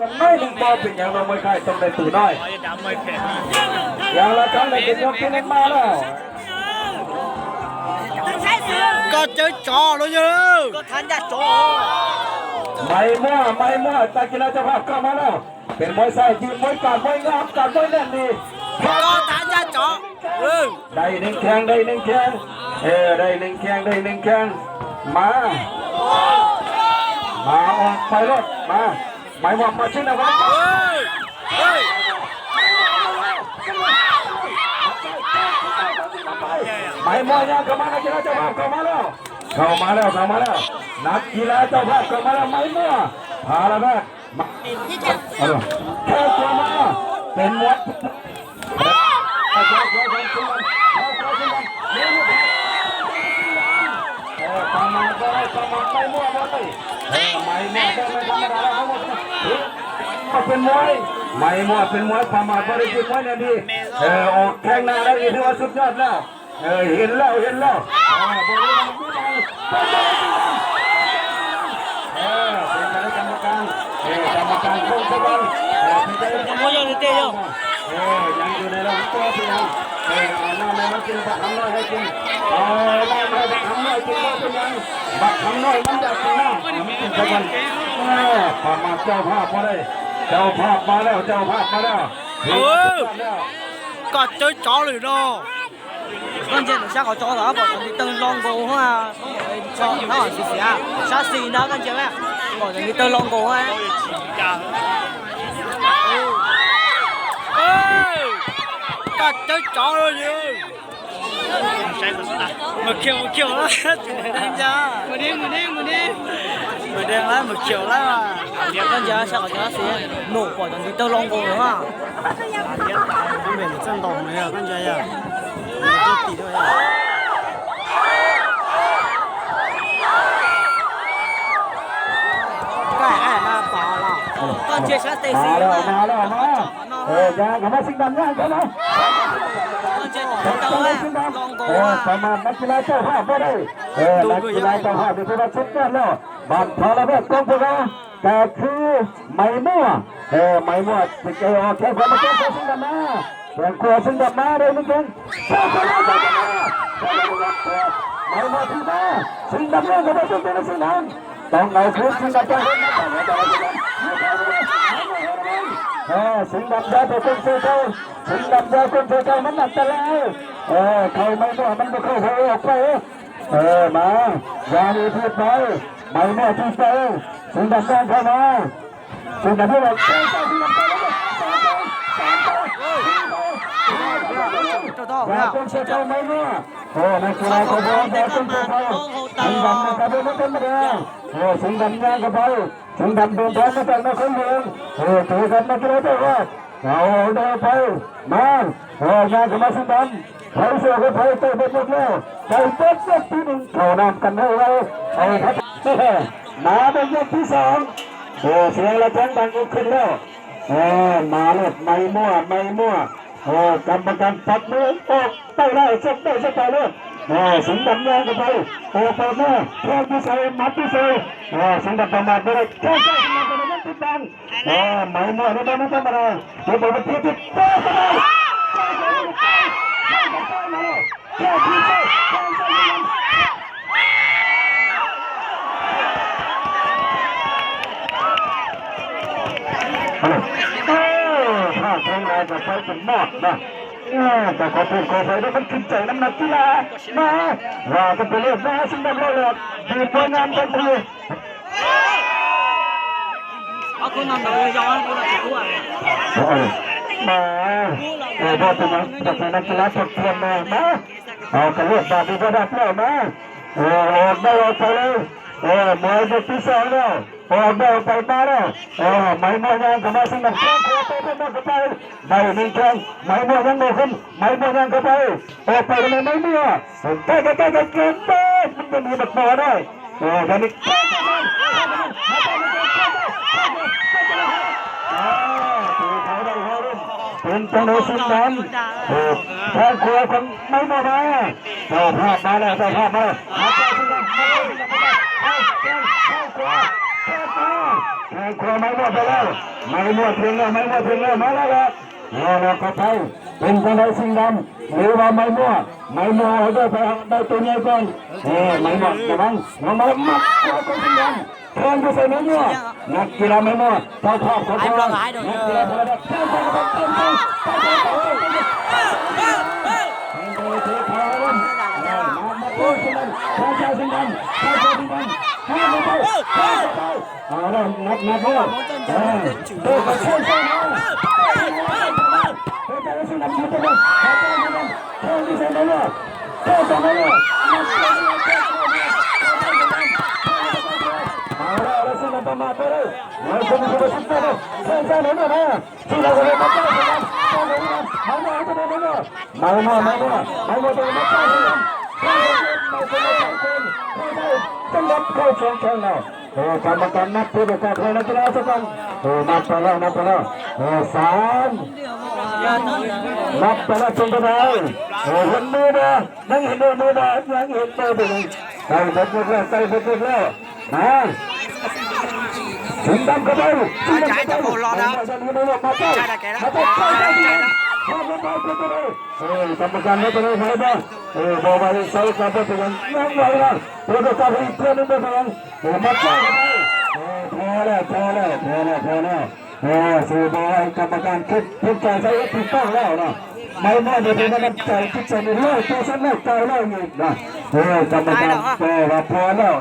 กันไม่หนึ่งบอลเป็นอย่างเราไม่ใครต้องได้ตื่นน้อยอย่างละครั้งในเกมยกที่เล่นมาแล้วก็เจอจ่อเลยเยอะก็ทันจะจ่อไม่มั่วตากีฬาเจ้าภาพเข้ามาแล้วเป็นมวยใส่ทีมมวยการมวยงามการมวยแน่นดีก็ทันจะจ่อได้หนึ่งแข้งได้หนึ่งแข้งได้หนึ่งแข้งได้หนึ่งแข้งมาออกไปรถมาไม่มั่วมาชิ้นเอาไว้ไม่มั่วยังเข้ามานักกีฬาเจ้าภาพเข้ามาแล้วนักกีฬาเจ้าภาพเข้ามาแล้วไม่มั่วพาแล้วนะแค่ตัวมาเป็นมวยประมาณไม่มั่วเลยไม่มั่วไม่ธรรมดาแล้วเป็นมวยไม่มั่วเป็นมวยประมาณบริสุทธิ์มวยเนี่ยดีออกแข้งหน้าได้ถือว่าสุดยอดแล้วเห็นแล้วเป็นการกรรมการคงจะบังมวยยังเตะอยู่ยังอยู่ในระดับตัวเพียงน้ำมันกินบักคำน้อยให้กินน้ำมันบักคำน้อยกินก็เป็นยังบักคำน้อยมันจะกินน้ำมันกินกันประมาณเจ้าภาพมาเลยเจ้าภาพมาแล้วก็เจอจ่อเลยเนาะ跟住下個左頭一步，人哋對浪過啊嘛，錯可能是時啊，殺線啊，跟住咩？我人哋對浪過啊。夾咗咗咯要。唔橋啦，聽咋？唔聽啦，唔橋啦。跟住啊，下個左一線，冇個人哋對浪過啊嘛。咁咪真當你啊，跟住啊。con chia sẻ tây xí mà dạ cảm ơn xin đầm nha cảm ơnประมาณนักกีฬาเจ้าภาพก็ได้นักกีฬาเจ้าภาพที่ว่าชุดกันแล้วบอลพอแล้วแบบต้องพวกเราแต่คือไม่มั่วเป็นเกย์แค่ความเป็นตัวซึ่งดำมาแต่กลัวซึ่งดำมาเลยนี่เองไม่มั่วที่มาซึ่งดำมาก็ไม่ต้องเป็นสิ่งนั้นต้องเอาคืนซึ่งดำมาสิงห์ดำยาตัวคนเจ้าสิงห์ดำยาคนเจ้ามันอันตรายใครไม่มั่วมันไม่เข้าไปออกไปมาอย่ามีพูดไปไม่มั่วที่เจ้าสิงห์ดำยาเข้ามาสิงห์ดำยาบอกเจ้าสิงห์ดำยาอย่าคนเจ้าไม่มั่วนักกีฬาเขาบอกอย่าคนเจ้าสิงห์ดำนะครับไม่ธรรมดาสิงห์ดำยาเข้าไปสิงห์ดำโดนแทงมาจากนักคนเมืองถือกันนักกีฬาเจ้าว่าเอาเดินไปมางานเข้ามาสิงห์ดำไทยเสือก็ไทยเตะไปหมดแล้วไทยเตะยกที่หนึ่งเข้านำกันให้เราครับมาเป็นยกที่สองเสียงระฆังดังขึ้นแล้วมาเลยไม่มั่วกรรมการปัดมือออกไปได้สักไปเลยสิงห์ดำยางกันไปไปมาแค่ที่ใส่มัดที่ใส่สิงห์ดำประมาทไม่ได้แค่สิงห์ดำประมาทติดบังไม่มั่วไม่ธรรมดาเดี๋ยวบอกว่าที่ติดแค่ที่ใส่ถ้าเพลงอะไรจะใช้เป็นมอดนะแต่ขอพูดขอไปด้วยมันขึ้นใจน้ำหนักกีฬามาว่าจะไปเลือกมาสิ่งนั้นเลยดีผลงานกันเลยเอาคนนั้นเลยย้อนคนนั้นด้วยมาพอจะมาจากนักกีฬาสดเทียมมาเอากระเลือกแบบนี้ก็ได้เปล่ามาได้เอาไปเลยมวยยกที่สองแล้วได้ไปมาแล้วไม่มั่วยังกับมาสิ่งนั้นแค่ขอไปไม่มั่วกับไปไม่มีแข่งไม่มั่วยังโง่ขึ้นไม่มั่วยังกับไปไปทำไมไม่มั่วใกล้เกินไปมันจะมีแบบมั่วได้แต่นี่เป็นจังเลยสิ่งนั้นแทนครัวคนไม่มั่วมาเจ้าภาพมาแล้วเจ้าภาพมา คอไม้มั่วไปแล้วไม้มั่วเพียงแล้วไม้มั่วเพียงแล้วมาแล้วครับเราก็ไปเป็นกระไรสิ่งดำหรือว่าไม้มั่วเอาได้ตัวใหญ่ก่อนไม้มั่วระวังมักตัวสิ่งดำแทงไปใส่ไม้มั่วนักกีฬาไม้มั่วเท้านักกีฬาพลัดเท้าเอาแล้วนับพ่อตัวกระเช่นเส้นเอาตัวกระเช่นน้ำยืดตัวเท่าที่เส้นเลยเท่าจังเลยเอาแล้วเส้นน้ำมาไปเลยเราจะมีคนสุดเลยเส้นเลยนะที่เราจะมาเจ้ากันมาตัวนี้ตัวนี้จังหวัดเข้าชงแล้วกรรมการนับผู้ประกอบการนักกีฬาสักคนนับไปแล้ว3นับไปแล้วจนไปเห็นมือนะนั่งเห็นมือนะนั่งเห็นมือไปเลยใส่เสร็จแล้วนะถึงดำกระเป๋าใจจะโผล่รอแล้วใจละแกแล้วกรรมการไม่เป็นไรบ้างบอกว่าใส่กระเป๋าเป็นยังนั่งไว้ละตัวกระเป๋าอีกเพื่อนนึงเป็นยังมาใส่พอแล้วสื่อบอกให้กรรมการคิดใจใส่ถูกต้องแล้วนะไม่เดี๋ยวมันใจคิดใจเรื่อยตัวฉันเลิกใจเรื่อยอีกนะกรรมการพอแล้ว